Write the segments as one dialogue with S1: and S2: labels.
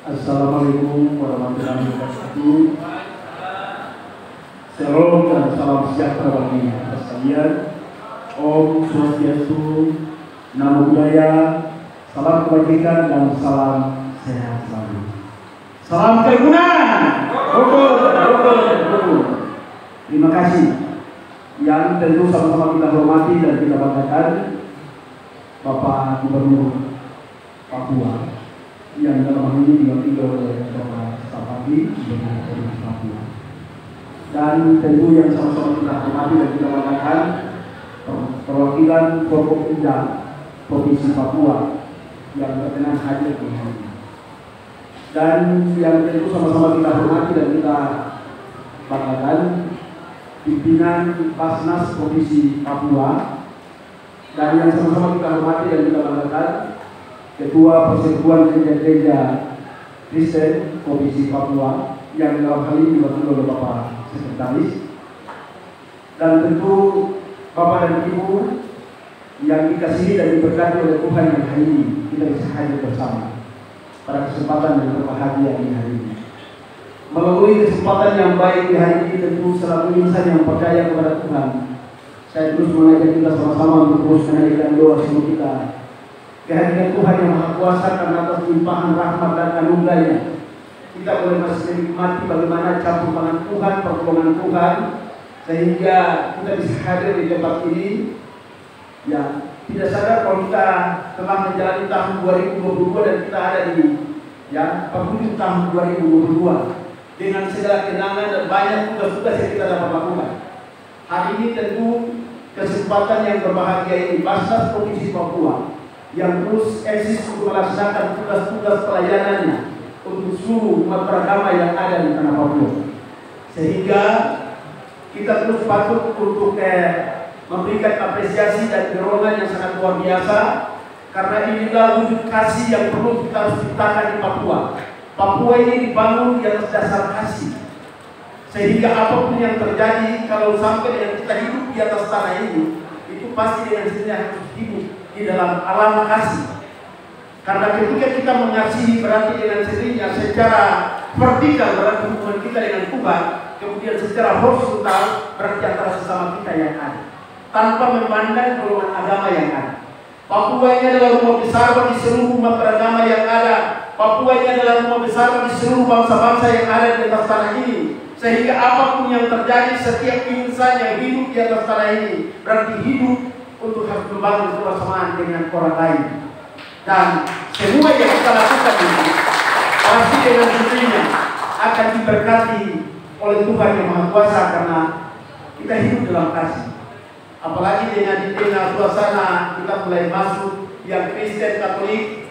S1: Assalamualaikum warahmatullahi wabarakatuh. Shalom dan salam sejahtera bagi kita sekalian. Om Swastiastu, Namo Buddhaya, salam kebajikan dan salam sehat selalu. Salam kerukunan. Terima kasih yang tentu sama-sama kita hormati dan kita banggakan Bapak Gubernur Papua yang dalam hal ini diwakili oleh Bapak Stafadi Gubernur Provinsi Papua, dan tentu yang sama-sama kita hormati dan kita banggakan perwakilan Forkopimda Provinsi Papua yang berkenan hadir di hari ini, dan yang tentu sama-sama kita hormati dan kita banggakan pimpinan Basnas Provinsi Papua, dan yang sama-sama kita hormati dan kita banggakan Ketua Persekutuan Gereja Kristen Provinsi Papua yang dalam hal ini diwakili oleh Bapak Sekretaris, dan tentu Bapak dan Ibu yang dikasihi dan diberkati oleh Tuhan yang hari ini kita bisa hadir bersama pada kesempatan yang berbahagia di hari ini. Melalui kesempatan yang baik di hari ini, tentu selalu insan yang percaya kepada Tuhan, saya terus mengajak kita sama-sama untuk terus menaikkan doa semua kita kehadiran Tuhan yang Maha Kuasa, karena atas limpahan rahmat dan anugerahnya kita boleh masih menikmati bagaimana campur tangan Tuhan, pertolongan Tuhan, sehingga kita bisa hadir di tempat ini. Ya, tidak sadar kalau kita telah menjalani tahun 2022 dan kita ada di penghujung tahun 2022 dengan segala kenangan dan banyak tugas-tugas yang kita dapat lakukan. Hari ini tentu kesempatan yang berbahagia ini Basnas Provinsi Papua yang terus eksis untuk melaksanakan tugas-tugas pelayanannya untuk seluruh umat beragama yang ada di tanah Papua, sehingga kita terus patut untuk memberikan apresiasi dan dorongan yang sangat luar biasa, karena inilah wujud kasih yang perlu kita harus ciptakan di Papua. Papua ini dibangun di atas dasar kasih, sehingga apapun yang terjadi, kalau sampai dengan kita hidup di atas tanah ini, itu pasti dengan sendirinya harus hidup di dalam alam kasih. Karena ketika kita mengasihi, berarti dengan sendirinya secara vertikal berarti hubungan kita dengan Tuhan, kemudian secara horizontal berarti antara sesama kita yang ada, tanpa memandang golongan agama yang ada. Papua ini adalah rumah besar bagi seluruh umat beragama yang ada. Papua ini adalah rumah besar bagi seluruh bangsa-bangsa yang ada di atas tanah ini, sehingga apapun yang terjadi, setiap insan yang hidup di atas tanah ini berarti hidup untuk harus membangun kebersamaan dengan orang lain. Dan semua yang kita lakukan ini pasti dengan sendirinya akan diberkati oleh Tuhan yang Maha Kuasa, karena kita hidup dalam kasih. Apalagi dengan di tengah suasana kita mulai masuk yang Kristen Katolik,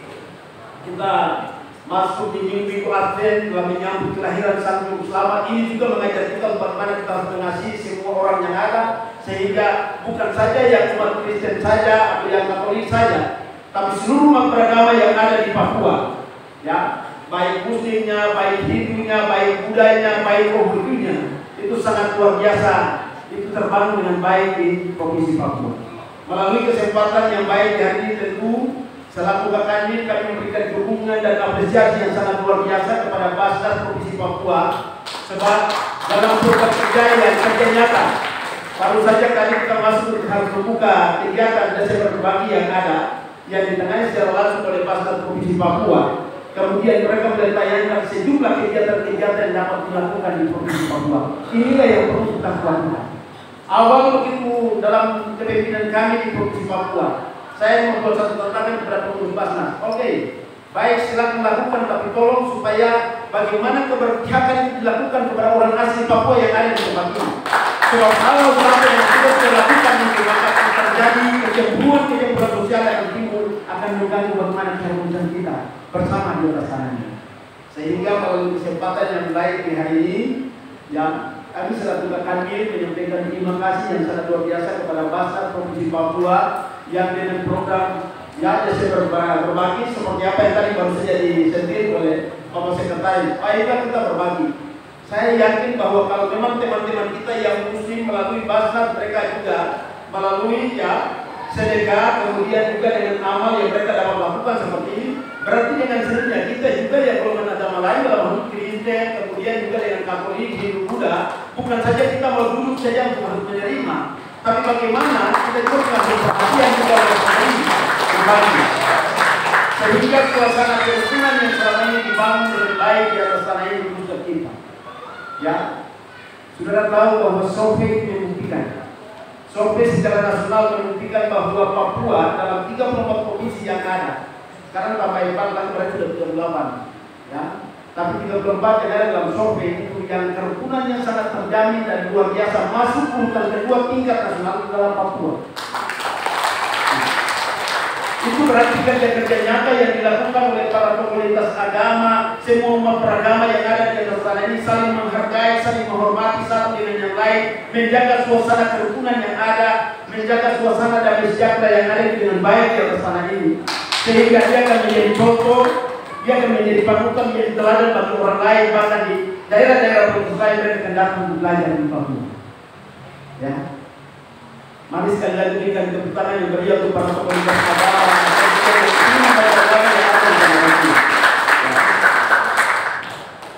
S1: kita masuk di minggu Advent dalam menyambut kelahiran Sang Juru Selamat. Ini juga mengajar kita bagaimana kita harus mengasihi semua orang yang ada, sehingga bukan saja yang umat Kristen saja atau yang Katolik saja, tapi seluruh umat beragama yang ada di Papua, ya, baik Muslimnya, baik Hindunya, baik Budanya, baik Rohingya, itu sangat luar biasa. Itu terbangun dengan baik di Provinsi Papua. Melalui kesempatan yang baik hari ini, tentu selaku Kakak kami memberikan dukungan dan apresiasi yang sangat luar biasa kepada Basnas Provinsi Papua, sebab dalam program kerja yang kerja nyata, baru saja kali kita masuk harus membuka kegiatan Desember Berbagi yang ada, yang ditangani secara langsung oleh Basnas Provinsi Papua. Kemudian mereka mulai tayangkan sejumlah kegiatan-kegiatan yang dapat dilakukan di Provinsi Papua. Inilah yang perlu kita lakukan. Awal begitu dalam kepemimpinan kami di Provinsi Papua, saya membuat satu tantangan kepada pengurus Basnas. Oke, baik, silakan lakukan, tapi tolong supaya bagaimana keberpihakan itu dilakukan kepada orang asli Papua yang ada di tempat ini. Sebab kalau sampai yang sudah dilakukan itu, maka akan terjadi kecemburuan sosial yang timbul, akan mengganggu bagaimana kehidupan kita bersama di atas sana ini. Sehingga melalui kesempatan yang baik di hari ini, yang kami selaku Kakak menyampaikan terima kasih yang sangat luar biasa kepada Basnas Provinsi Papua yang dengan program Desember Berbagi seperti apa yang tadi baru saja disentil oleh Bapak Sekretaris. Ayolah kita berbagi. Saya yakin bahwa kalau memang teman-teman kita yang Muslim melalui Basnas, mereka juga melalui sedekah, kemudian juga dengan amal yang mereka dapat lakukan seperti ini, berarti dengan sendirinya kita juga ya golongan agama lain dalam hal Kristen, kemudian juga dengan Katolik, Hindu, Buddha, bukan saja kita mau duduk saja untuk harus menerima, tapi bagaimana kita juga harus perhatian juga oleh ini kembali, sehingga suasana kerukunan yang selama ini dibangun lebih baik di atas tanah ini terus tercipta. Ya, saudara tahu bahwa survei membuktikan, survei secara nasional membuktikan bahwa Papua dalam 34 provinsi yang ada, sekarang tambah Ipan kan berarti sudah 38, ya. Tapi 34 yang ada dalam survei itu yang kerukunan yang sangat terjamin dan luar biasa masuk urutan kedua tingkat nasional di dalam Papua. Itu berarti kerja-kerja nyata yang dilakukan oleh para komunitas agama, semua umat beragama yang ada di atas tanah ini saling menghargai, saling menghormati satu dengan yang lain, menjaga suasana kerukunan yang ada, menjaga suasana damai sejahtera yang ada dengan baik di atas tanah ini, sehingga dia akan menjadi contoh, dia akan menjadi panutan, menjadi teladan bagi orang lain, bahkan di daerah-daerah provinsi lain mereka akan datang untuk belajar di Papua. Ya. Mari sekali lagi berikan tepuk tangan yang meriah untuk para komunitas agama yang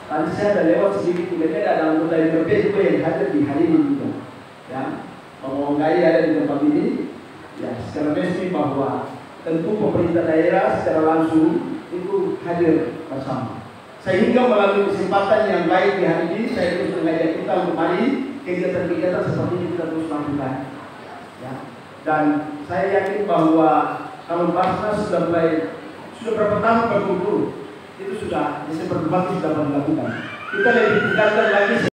S1: tadi saya ada lewat sedikit juga ada anggota IPP juga yang hadir di hari ini juga. Ya, Pemonggai ada di tempat ini. Ya, secara resmi bahwa tentu pemerintah daerah secara langsung itu hadir bersama. Sehingga melalui kesempatan yang baik di hari ini saya terus mengajak kita untuk mari kegiatan-kegiatan seperti ini kita terus lakukan. Ya. Dan saya yakin bahwa kalau Basnas sudah berapa tahun berkumpul, itu sudah Desember 20 sudah dilakukan. Kita lebih tingkatkan lagi.